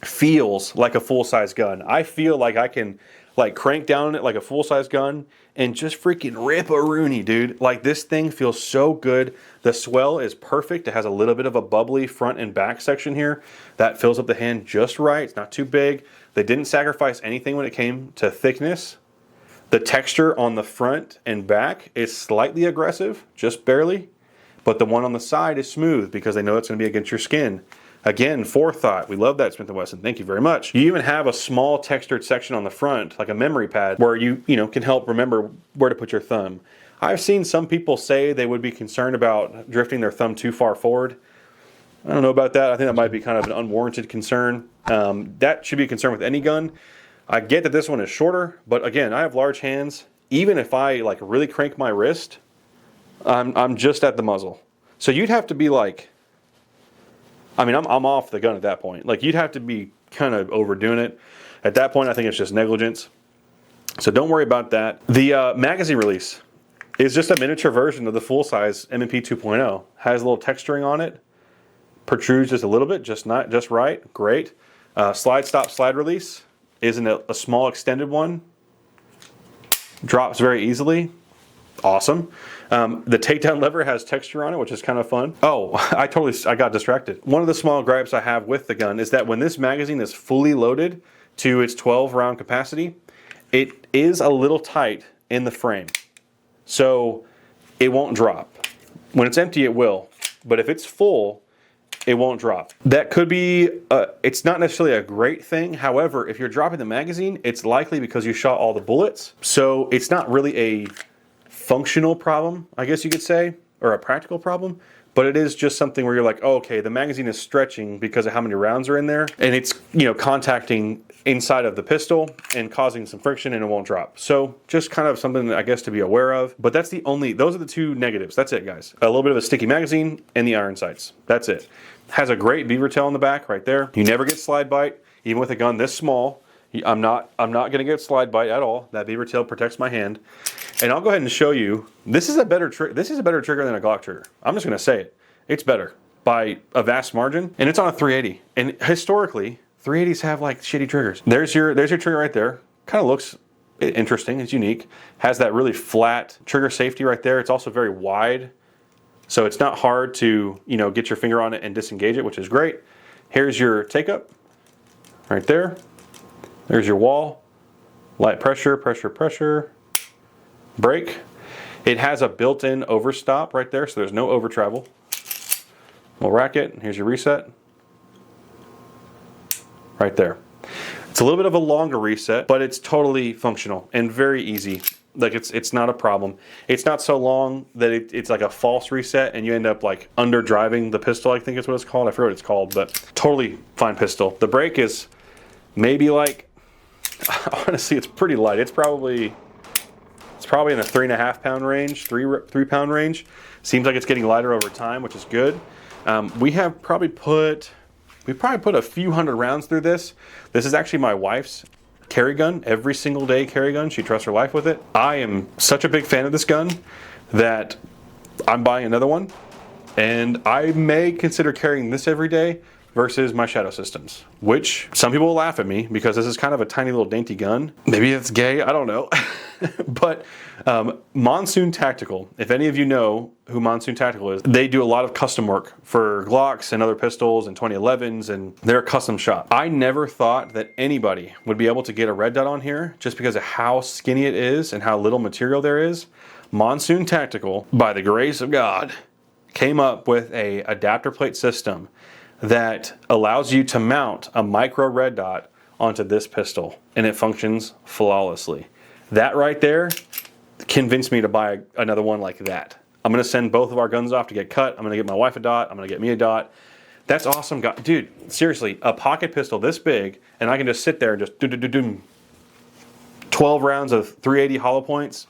feels like a full-size gun. I feel like I can like crank down on it like a full-size gun and just freaking rip a Rooney, dude. Like this thing feels so good. The swell is perfect. It has a little bit of a bubbly front and back section here that fills up the hand just right. It's not too big. They didn't sacrifice anything when it came to thickness. The texture on the front and back is slightly aggressive, just barely, but the one on the side is smooth because they know it's going to be against your skin. Again, forethought. We love that, Smith & Wesson. Thank you very much. You even have a small textured section on the front, like a memory pad, where you can help remember where to put your thumb. I've seen some people say they would be concerned about drifting their thumb too far forward. I don't know about that. I think that might be kind of an unwarranted concern. That should be a concern with any gun. I get that this one is shorter, but again, I have large hands. Even if I like really crank my wrist, I'm just at the muzzle. So you'd have to be like, I mean, I'm off the gun at that point. Like you'd have to be kind of overdoing it. At that point, I think it's just negligence. So don't worry about that. The magazine release is just a miniature version of the full-size M&P 2.0. Has a little texturing on it. Protrudes just a little bit, just right. Great. Slide stop slide release isn't a small extended one. Drops very easily. Awesome. The takedown lever has texture on it, which is kind of fun. Oh, I got distracted. One of the small gripes I have with the gun is that when this magazine is fully loaded to its 12 round capacity, it is a little tight in the frame. So it won't drop. When it's empty, it will. But if it's full, it won't drop. That could be, it's not necessarily a great thing. However, if you're dropping the magazine, it's likely because you shot all the bullets. So it's not really a functional problem, I guess you could say, or a practical problem, but it is just something where you're like, oh, okay, the magazine is stretching because of how many rounds are in there, and it's contacting inside of the pistol and causing some friction, and it won't drop. So just kind of something I guess to be aware of. But those are the two negatives. That's it, guys. A little bit of a sticky magazine and the iron sights. That's it. Has a great beaver tail on the back right there. You never get slide bite, even with a gun this small. I'm not going to get slide bite at all. That beaver tail protects my hand. And I'll go ahead and show you. This is a better trigger than a Glock trigger. I'm just going to say it. It's better by a vast margin, and it's on a 380. And historically, 380s have like shitty triggers. There's your trigger right there. Kind of looks interesting. It's unique. Has that really flat trigger safety right there. It's also very wide, so it's not hard to get your finger on it and disengage it, which is great. Here's your take up right there. There's your wall. Light pressure, pressure, pressure. Brake. It has a built-in overstop right there, so there's no over travel. We'll rack it. Here's your reset. Right there. It's a little bit of a longer reset, but it's totally functional and very easy. Like it's not a problem. It's not so long that it's like a false reset and you end up like under driving the pistol, I think is what it's called. I forget what it's called, but totally fine pistol. The break is maybe like, honestly, it's pretty light. It's probably in the 3.5 pound range, 3 pound range. Seems like it's getting lighter over time, which is good. We probably put a few hundred rounds through this. This is actually my wife's carry gun, every single day carry gun. She trusts her life with it. I am such a big fan of this gun that I'm buying another one, and I may consider carrying this every day versus my Shadow Systems, which some people will laugh at me because this is kind of a tiny little dainty gun. Maybe it's gay, I don't know. But Monsoon Tactical, if any of you know who Monsoon Tactical is, they do a lot of custom work for Glocks and other pistols and 2011s, and they're a custom shop. I never thought that anybody would be able to get a red dot on here just because of how skinny it is and how little material there is. Monsoon Tactical, by the grace of God, came up with a adapter plate system that allows you to mount a micro red dot onto this pistol, and it functions flawlessly. That right there convinced me to buy another one like that. I'm gonna send both of our guns off to get cut. I'm gonna get my wife a dot. I'm gonna get me a dot. That's awesome, dude. Seriously, a pocket pistol this big, and I can just sit there and just do 12 rounds of 380 hollow points.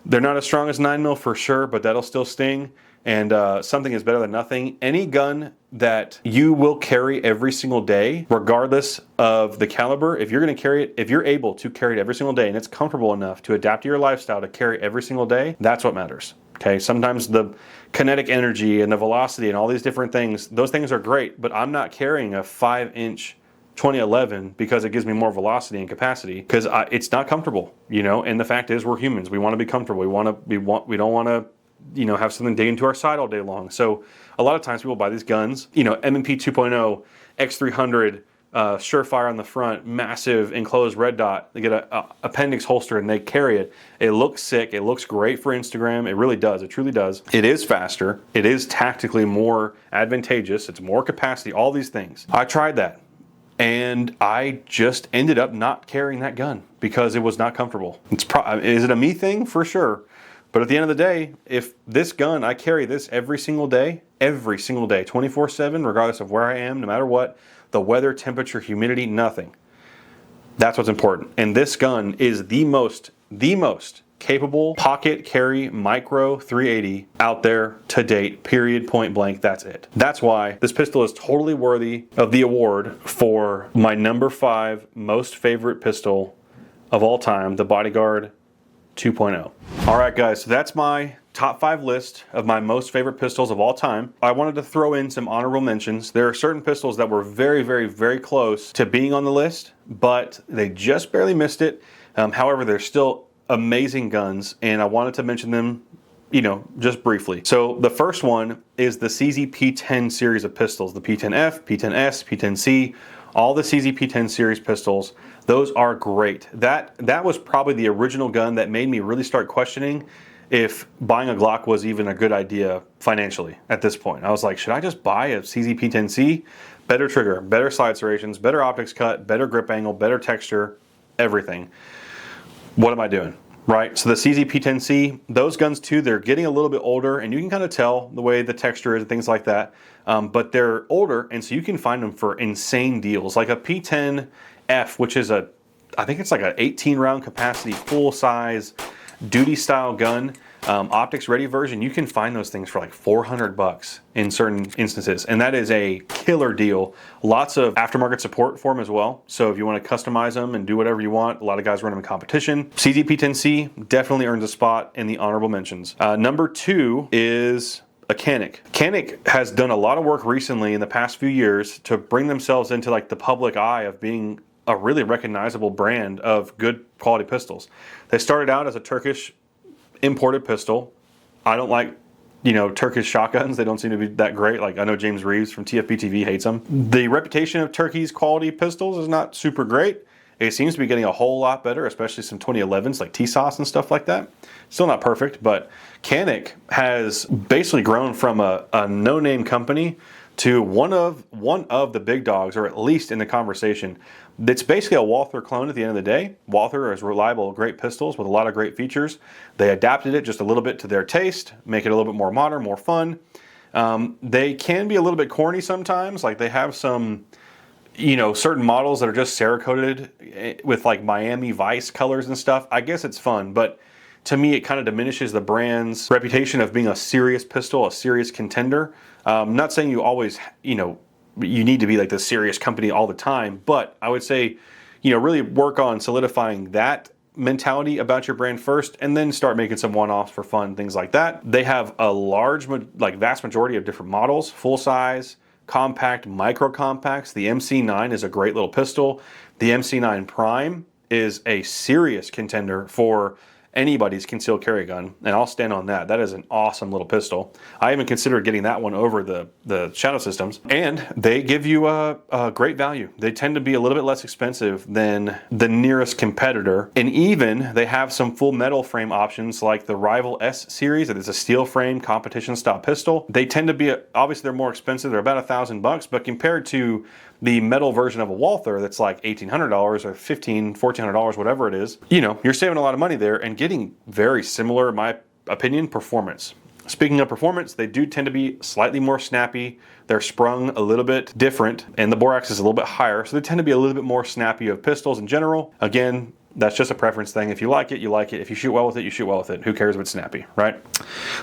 They're not as strong as 9mm for sure, but that'll still sting. And something is better than nothing. Any gun that you will carry every single day, regardless of the caliber, if you're going to carry it, if you're able to carry it every single day and it's comfortable enough to adapt to your lifestyle to carry every single day, that's what matters. Okay, sometimes the kinetic energy and the velocity and all these different things, those things are great, but I'm not carrying a 5-inch 2011 because it gives me more velocity and capacity, because it's not comfortable, you know. And the fact is, we're humans. We want to be comfortable. We don't want to, you know, have something dig into our side all day long. So a lot of times people buy these guns, you know, M&P 2.0, X300, Surefire on the front, massive enclosed red dot. They get a appendix holster and they carry it. It looks sick. It looks great for Instagram. It really does. It truly does. It is faster. It is tactically more advantageous. It's more capacity, all these things. I tried that, and I just ended up not carrying that gun because it was not comfortable. Is it a me thing? For sure. But at the end of the day, if this gun, I carry this every single day, 24/7, regardless of where I am, no matter what, the weather, temperature, humidity, nothing. That's what's important. And this gun is the most capable pocket carry micro 380 out there to date, period, point blank, that's it. That's why this pistol is totally worthy of the award for my number 5 most favorite pistol of all time, the Bodyguard 2.0. All right, guys, so that's my top 5 list of my most favorite pistols of all time. I wanted to throw in some honorable mentions. There are certain pistols that were very, very, very close to being on the list, but they just barely missed it. However, they're still amazing guns, and I wanted to mention them, you know, just briefly. So the first one is the CZ P10 series of pistols, the P10F, P10S, P10C, all the CZ P10 series pistols. Those are great. That was probably the original gun that made me really start questioning if buying a Glock was even a good idea financially at this point. I was like, should I just buy a CZ P10C? Better trigger, better slide serrations, better optics cut, better grip angle, better texture, everything. What am I doing? Right, so the CZ P10C, those guns too, they're getting a little bit older, and you can kind of tell the way the texture is and things like that. But they're older, and so you can find them for insane deals. Like a P10F, which is I think it's like an 18 round capacity, full size, duty style gun, optics ready version. You can find those things for like $400 in certain instances, and that is a killer deal. Lots of aftermarket support for them as well. So if you want to customize them and do whatever you want, a lot of guys run them in competition. CZ P10C definitely earns a spot in the honorable mentions. Number 2 is a Canik. Canik has done a lot of work recently in the past few years to bring themselves into like the public eye of being a really recognizable brand of good quality pistols. They started out as a Turkish imported pistol. I don't like, you know, Turkish shotguns. They don't seem to be that great. Like, I know James Reeves from TFP TV hates them. The reputation of Turkey's quality pistols is not super great. It seems to be getting a whole lot better, especially some 2011s like T-Sauce and stuff like that. Still not perfect, but Canik has basically grown from a no-name company to one of the big dogs, or at least in the conversation. It's basically a Walther clone at the end of the day. Walther is reliable, great pistols with a lot of great features. They adapted it just a little bit to their taste, make it a little bit more modern, more fun. They can be a little bit corny sometimes. Like they have some, certain models that are just Cerakoted with like Miami Vice colors and stuff. I guess it's fun, but to me, it kind of diminishes the brand's reputation of being a serious pistol, a serious contender. Not saying you always, you need to be like this serious company all the time, but I would say, really work on solidifying that mentality about your brand first, and then start making some one-offs for fun, things like that. They have a vast majority of different models, full size, compact, micro compacts. The MC9 is a great little pistol. The MC9 Prime is a serious contender for anybody's concealed carry gun, and I'll stand on that. That is an awesome little pistol. I even considered getting that one over the Shadow Systems, and they give you a great value. They tend to be a little bit less expensive than the nearest competitor, and even they have some full metal frame options like the Rival S series. That is a steel frame competition style pistol. They tend to be, obviously they're more expensive. They're about $1,000, but compared to the metal version of a Walther that's like $1,800 or $1,500, $1,400, whatever it is, you're saving a lot of money there and getting very similar, in my opinion, performance. Speaking of performance, they do tend to be slightly more snappy. They're sprung a little bit different, and the bore axis is a little bit higher, so they tend to be a little bit more snappy of pistols in general. Again, that's just a preference thing. If you like it, you like it. If you shoot well with it, you shoot well with it. Who cares if it's snappy, right?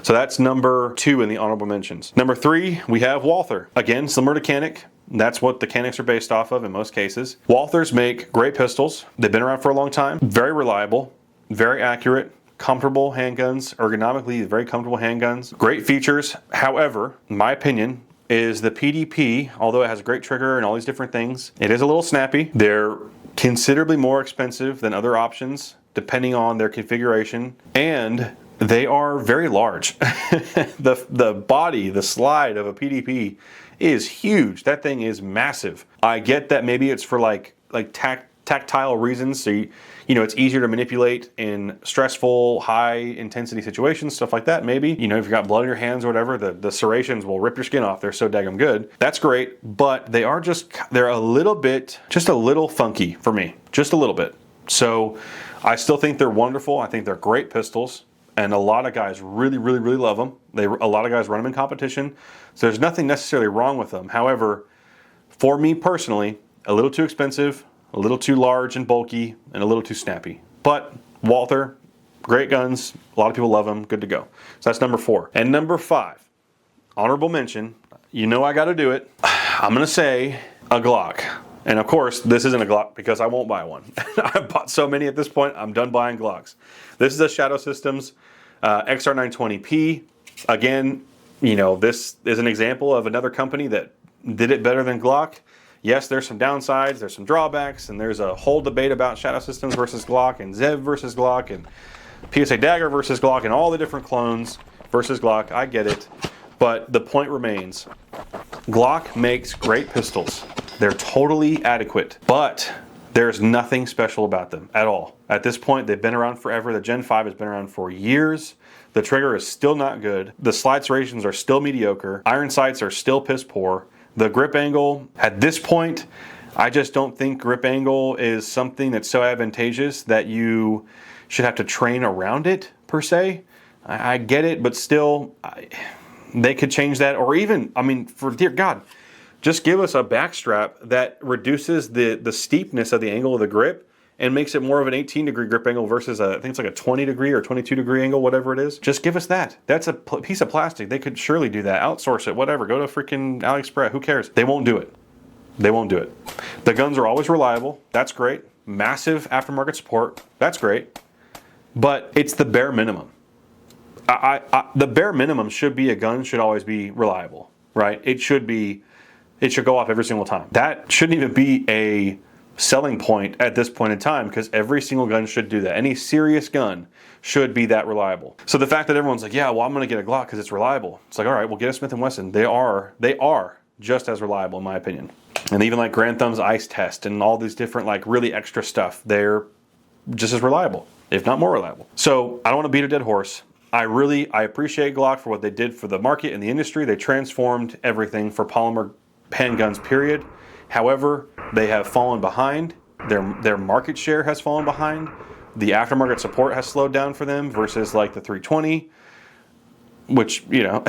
So that's number 2 in the honorable mentions. Number 3, we have Walther. Again, similar to Canik. That's what the Caniks are based off of in most cases. Walthers make great pistols. They've been around for a long time. Very reliable, very accurate, comfortable handguns, ergonomically very comfortable handguns. Great features. However, in my opinion, is the PDP, although it has a great trigger and all these different things, it is a little snappy. They're considerably more expensive than other options, depending on their configuration, and they are very large. The body, the slide of a PDP is huge. That thing is massive. I get that maybe it's for like tactile reasons, so it's easier to manipulate in stressful, high intensity situations, stuff like that. Maybe if you've got blood on your hands or whatever, the serrations will rip your skin off. They're so daggum good. That's great, but they're a little bit, just a little funky for me, just a little bit. So I still think they're wonderful. I think they're great pistols. And a lot of guys really, really, really love them. A lot of guys run them in competition. So there's nothing necessarily wrong with them. However, for me personally, a little too expensive, a little too large and bulky, and a little too snappy. But Walther, great guns. A lot of people love them. Good to go. So that's number 4. And number 5, honorable mention. I got to do it. I'm going to say a Glock. And of course, this isn't a Glock because I won't buy one. I've bought so many at this point, I'm done buying Glocks. This is a Shadow Systems XR920P. Again, this is an example of another company that did it better than Glock. Yes, there's some downsides, there's some drawbacks, and there's a whole debate about Shadow Systems versus Glock, and Zev versus Glock, and PSA Dagger versus Glock, and all the different clones versus Glock. I get it. But the point remains, Glock makes great pistols. They're totally adequate, but there's nothing special about them at all. At this point, they've been around forever. The Gen 5 has been around for years. The trigger is still not good. The slide serrations are still mediocre. Iron sights are still piss poor. The grip angle, at this point, I just don't think grip angle is something that's so advantageous that you should have to train around it, per se. I get it, but still, they could change that. Or even, for dear God, just give us a backstrap that reduces the steepness of the angle of the grip and makes it more of an 18-degree grip angle versus I think it's like a 20-degree or 22-degree angle, whatever it is. Just give us that. That's a piece of plastic. They could surely do that. Outsource it, whatever. Go to freaking AliExpress. Who cares? They won't do it. They won't do it. The guns are always reliable. That's great. Massive aftermarket support. That's great. But it's the bare minimum. The bare minimum should be a gun should always be reliable, right? It should go off every single time. That shouldn't even be a selling point at this point in time because every single gun should do that. Any serious gun should be that reliable. So the fact that everyone's like, yeah, well, I'm going to get a Glock because it's reliable. It's like, all right, well, get a Smith & Wesson. They are just as reliable in my opinion. And even like Grand Thumb's Ice Test and all these different like really extra stuff, they're just as reliable, if not more reliable. So I don't want to beat a dead horse. I appreciate Glock for what they did for the market and the industry. They transformed everything for polymer handguns, period. However, they have fallen behind. Their market share has fallen behind. The aftermarket support has slowed down for them versus like the 320, which, you know,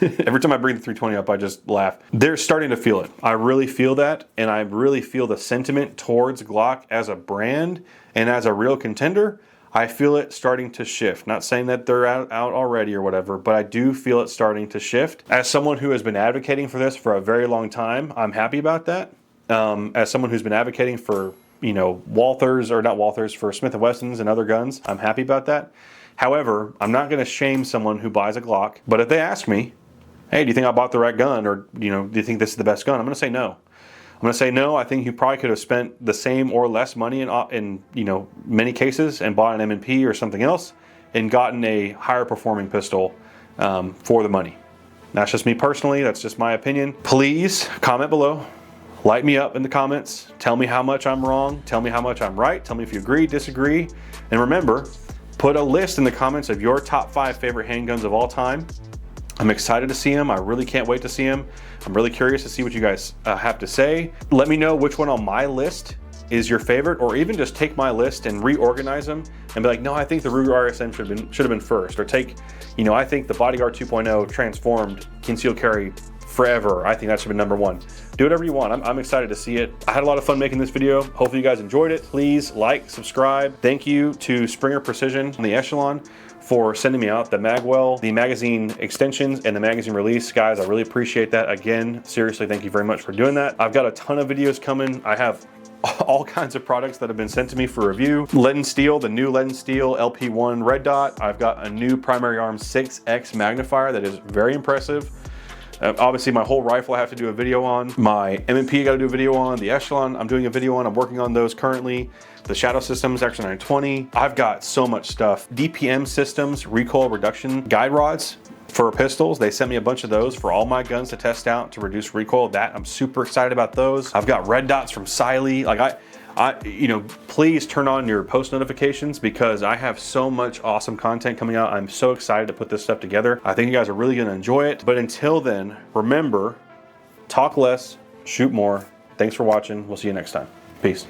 every time I bring the 320 up, I just laugh. They're starting to feel it. I really feel that, and I really feel the sentiment towards Glock as a brand and as a real contender. I feel it starting to shift. Not saying that they're out already or whatever, but I do feel it starting to shift. As someone who has been advocating for this for a very long time, I'm happy about that. As someone who's been advocating for, you know, for Smith & Wessons and other guns, I'm happy about that. However, I'm not going to shame someone who buys a Glock, but if they ask me, hey, do you think I bought the right gun, or, you know, do you think this is the best gun? I'm going to say no. I'm going to say no. I think you probably could have spent the same or less money in you know, many cases and bought an M&P or something else and gotten a higher performing pistol for the money. That's just me personally. That's just my opinion. Please comment below. Light me up in the comments. Tell me how much I'm wrong. Tell me how much I'm right. Tell me if you agree, disagree. And remember, put a list in the comments of your top 5 favorite handguns of all time. I'm excited to see them. I really can't wait to see them. I'm really curious to see what you guys have to say. Let me know which one on my list is your favorite, or even just take my list and reorganize them and be like, no, I think the Rugar RXM should have been first, or take, you know, I think the Bodyguard 2.0 transformed concealed carry forever. I think that should be number 1. Do whatever you want. I'm excited to see it. I had a lot of fun making this video. Hopefully you guys enjoyed it. Please like, subscribe. Thank you to Springer Precision and the Echelon for sending me out the magwell, the magazine extensions, and the magazine release. Guys, I really appreciate that. Again, seriously, thank you very much for doing that. I've got a ton of videos coming. I have all kinds of products that have been sent to me for review. Lead and Steel, the new Lead and Steel LP1 red dot. I've got a new Primary Arms 6X magnifier that is very impressive. Obviously, my whole rifle I have to do a video on. My M&P I got to do a video on. The Echelon I'm doing a video on. I'm working on those currently. The Shadow Systems, Action 920. I've got so much stuff. DPM Systems, recoil reduction guide rods for pistols. They sent me a bunch of those for all my guns to test out to reduce recoil. I'm super excited about those. I've got red dots from Siley. Like you know, please turn on your post notifications because I have so much awesome content coming out. I'm so excited to put this stuff together. I think you guys are really going to enjoy it. But until then, remember, talk less, shoot more. Thanks for watching. We'll see you next time. Peace.